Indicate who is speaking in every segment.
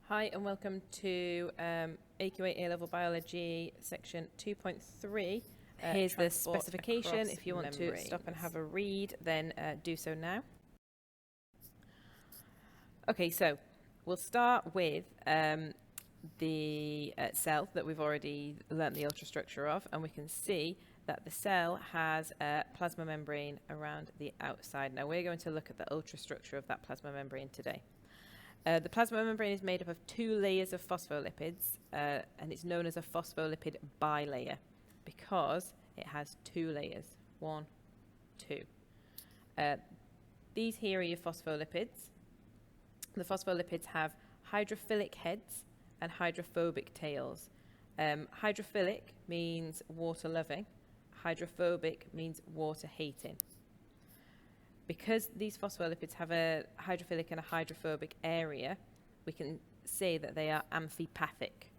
Speaker 1: Hi and welcome to AQA A-Level Biology section 2.3. Here's the specification. If you want to stop and have a read, then do so now. Okay, so we'll start with the cell that we've already learnt the ultrastructure of, and we can see that the cell has a plasma membrane around the outside. Now we're going to look at the ultrastructure of that plasma membrane today. The plasma membrane is made up of 2 layers of phospholipids, and it's known as a phospholipid bilayer because it has 2 layers. 1, 2. These here are your phospholipids. The phospholipids have hydrophilic heads and hydrophobic tails. Hydrophilic means water-loving. Hydrophobic means water-hating. Because these phospholipids have a hydrophilic and a hydrophobic area, we can say that they are amphipathic.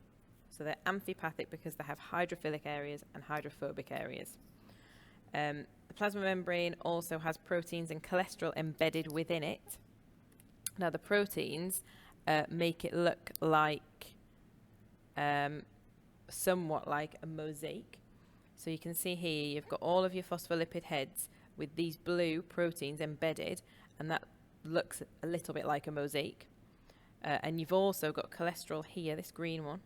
Speaker 1: So they're amphipathic because they have hydrophilic areas and hydrophobic areas. The plasma membrane also has proteins and cholesterol embedded within it. Now the proteins make it look like, somewhat like a mosaic. So you can see here you've got all of your phospholipid heads with these blue proteins embedded, and that looks a little bit like a mosaic. And you've also got cholesterol here, this green one,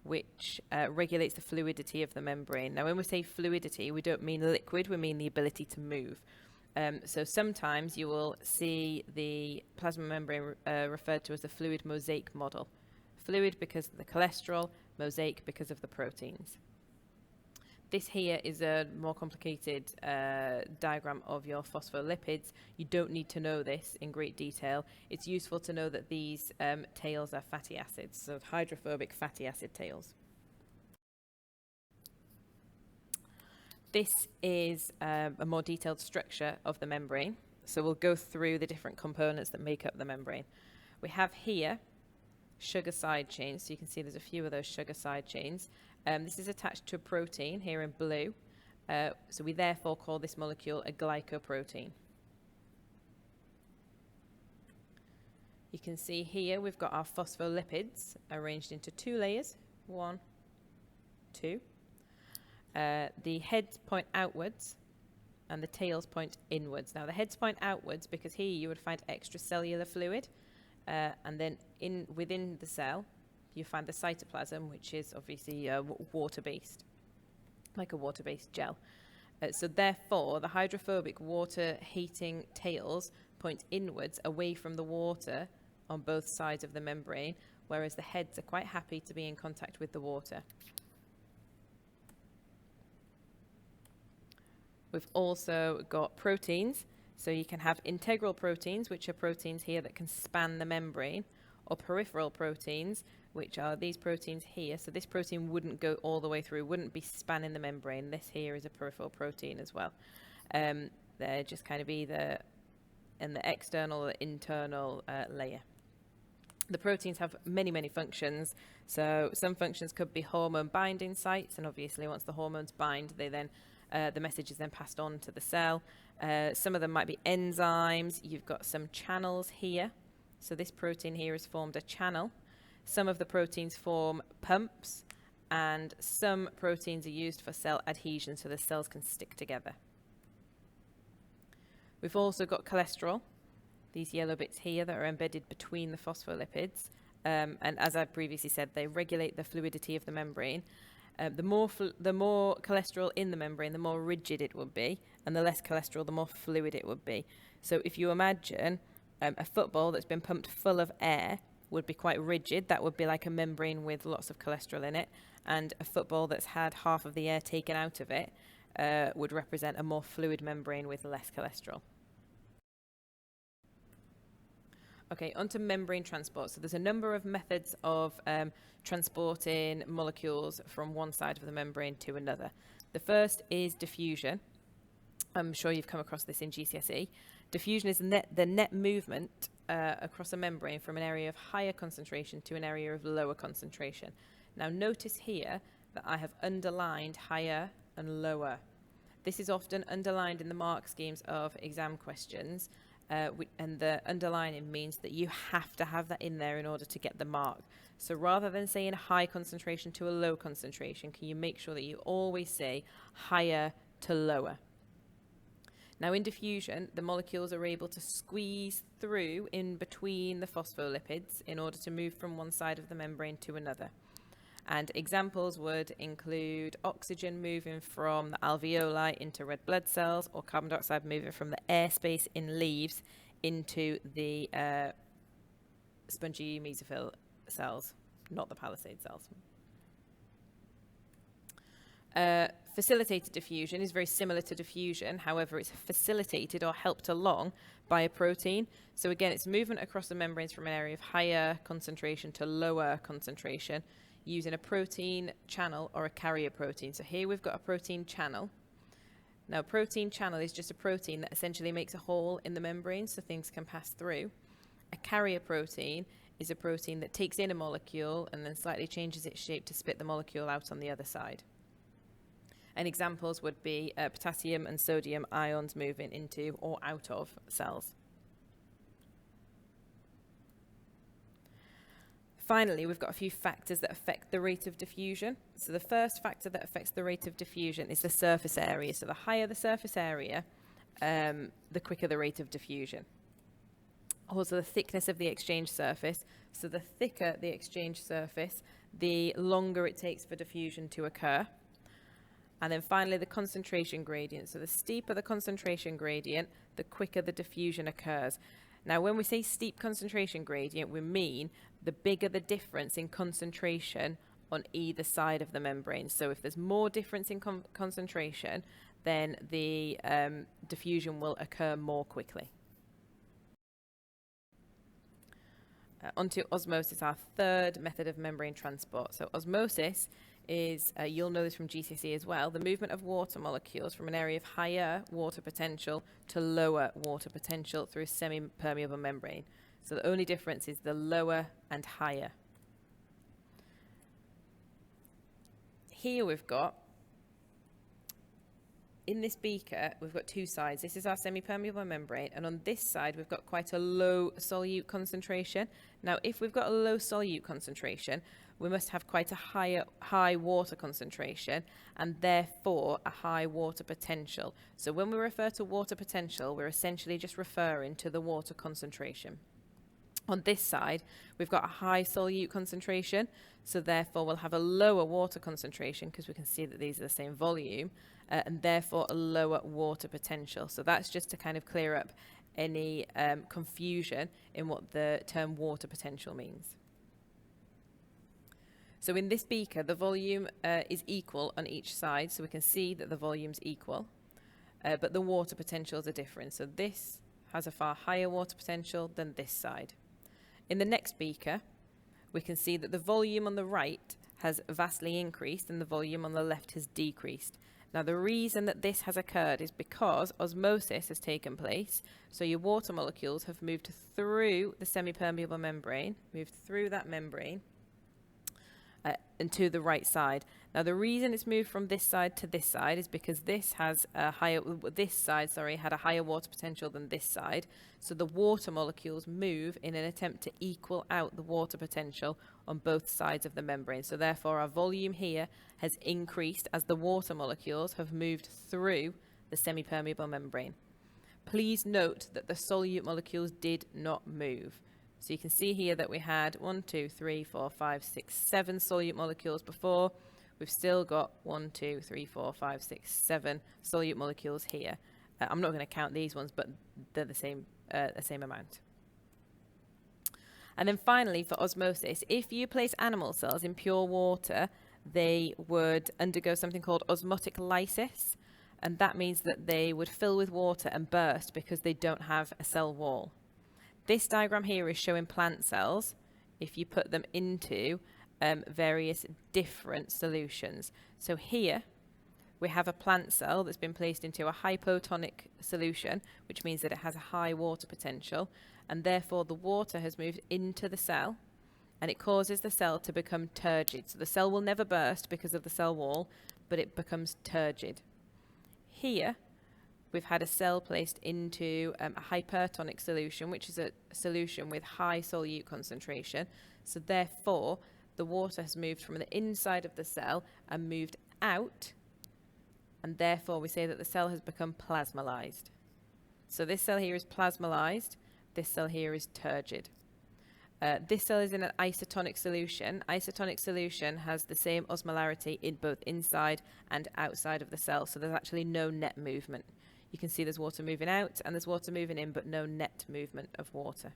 Speaker 1: which regulates the fluidity of the membrane. Now when we say fluidity, we don't mean liquid, we mean the ability to move. So sometimes you will see the plasma membrane referred to as the fluid mosaic model. Fluid because of the cholesterol, mosaic because of the proteins. This here is a more complicated diagram of your phospholipids. You don't need to know this in great detail. It's useful to know that these tails are fatty acids, so hydrophobic fatty acid tails. This is a more detailed structure of the membrane. So we'll go through the different components that make up the membrane. We have here sugar side chains. So you can see there's a few of those sugar side chains. This is attached to a protein here in blue. So we therefore call this molecule a glycoprotein. You can see here we've got our phospholipids arranged into 2 layers. 1, 2. The heads point outwards and the tails point inwards. Now the heads point outwards because here you would find extracellular fluid, and then within the cell you find the cytoplasm, which is obviously water-based, like a water-based gel. So therefore the hydrophobic water-hating tails point inwards away from the water on both sides of the membrane, whereas the heads are quite happy to be in contact with the water. We've also got proteins. So you can have integral proteins, which are proteins here that can span the membrane, or peripheral proteins, which are these proteins here. So this protein wouldn't go all the way through, wouldn't be spanning the membrane. This here is a peripheral protein as well. They're just kind of either in the external or internal layer. The proteins have many, many functions. So some functions could be hormone binding sites, and obviously once the hormones bind, they then the message is then passed on to the cell. Some of them might be enzymes. You've got some channels here. So this protein here has formed a channel. Some of the proteins form pumps, and some proteins are used for cell adhesion so the cells can stick together. We've also got cholesterol, these yellow bits here that are embedded between the phospholipids. And as I previously said, they regulate the fluidity of the membrane. The more cholesterol in the membrane, the more rigid it would be, and the less cholesterol, the more fluid it would be. So if you imagine a football that's been pumped full of air would be quite rigid. That would be like a membrane with lots of cholesterol in it. And a football that's had half of the air taken out of it would represent a more fluid membrane with less cholesterol. Okay, onto membrane transport. So there's a number of methods of transporting molecules from one side of the membrane to another. The first is diffusion. I'm sure you've come across this in GCSE. Diffusion is the net movement across a membrane from an area of higher concentration to an area of lower concentration. Now notice here that I have underlined higher and lower. This is often underlined in the mark schemes of exam questions and the underlining means that you have to have that in there in order to get the mark. So rather than saying high concentration to a low concentration, can you make sure that you always say higher to lower? Now in diffusion, the molecules are able to squeeze through in between the phospholipids in order to move from one side of the membrane to another. And examples would include oxygen moving from the alveoli into red blood cells, or carbon dioxide moving from the airspace in leaves into the spongy mesophyll cells, not the palisade cells. Facilitated diffusion is very similar to diffusion, however it's facilitated or helped along by a protein. So again, it's movement across the membranes from an area of higher concentration to lower concentration using a protein channel or a carrier protein. So here we've got a protein channel. Now a protein channel is just a protein that essentially makes a hole in the membrane so things can pass through. A carrier protein is a protein that takes in a molecule and then slightly changes its shape to spit the molecule out on the other side. And examples would be potassium and sodium ions moving into or out of cells. Finally, we've got a few factors that affect the rate of diffusion. So the first factor that affects the rate of diffusion is the surface area. So the higher the surface area, the quicker the rate of diffusion. Also the thickness of the exchange surface. So the thicker the exchange surface, the longer it takes for diffusion to occur. And then finally the concentration gradient. So the steeper the concentration gradient, the quicker the diffusion occurs. Now when we say steep concentration gradient, we mean the bigger the difference in concentration on either side of the membrane. So if there's more difference in concentration, then the diffusion will occur more quickly. Onto osmosis, our third method of membrane transport. So osmosis is, you'll know this from GCSE as well, the movement of water molecules from an area of higher water potential to lower water potential through a semi-permeable membrane. So the only difference is the lower and higher. Here we've got, in this beaker, we've got two sides. This is our semi-permeable membrane, and on this side we've got quite a low solute concentration. Now if we've got a low solute concentration, we must have quite a high water concentration and therefore a high water potential. So when we refer to water potential, we're essentially just referring to the water concentration. On this side, we've got a high solute concentration, so therefore we'll have a lower water concentration because we can see that these are the same volume, and therefore a lower water potential. So that's just to kind of clear up any confusion in what the term water potential means. So in this beaker, the volume is equal on each side, so we can see that the volume's equal, but the water potentials are different. So this has a far higher water potential than this side. In the next beaker, we can see that the volume on the right has vastly increased and the volume on the left has decreased. Now the reason that this has occurred is because osmosis has taken place, so your water molecules have moved through the semi-permeable membrane, moved through that membrane, and to the right side. Now the reason it's moved from this side to this side is because this has a higher, had a higher water potential than this side. So the water molecules move in an attempt to equal out the water potential on both sides of the membrane. So therefore our volume here has increased as the water molecules have moved through the semi-permeable membrane. Please note that the solute molecules did not move. So you can see here that we had 1, 2, 3, 4, 5, 6, 7 solute molecules before. We've still got 1, 2, 3, 4, 5, 6, 7 solute molecules here. I'm not going to count these ones, but they're the same amount. And then finally, for osmosis, if you place animal cells in pure water, they would undergo something called osmotic lysis, and that means that they would fill with water and burst because they don't have a cell wall. This diagram here is showing plant cells if you put them into various different solutions. So here we have a plant cell that's been placed into a hypotonic solution, which means that it has a high water potential, and therefore the water has moved into the cell and it causes the cell to become turgid. So the cell will never burst because of the cell wall, but it becomes turgid. Here we've had a cell placed into a hypertonic solution, which is a solution with high solute concentration. So therefore, the water has moved from the inside of the cell and moved out, and therefore we say that the cell has become plasmolyzed. So this cell here is plasmolyzed, this cell here is turgid. This cell is in an isotonic solution. Isotonic solution has the same osmolarity in both inside and outside of the cell, so there's actually no net movement. You can see there's water moving out and there's water moving in, but no net movement of water.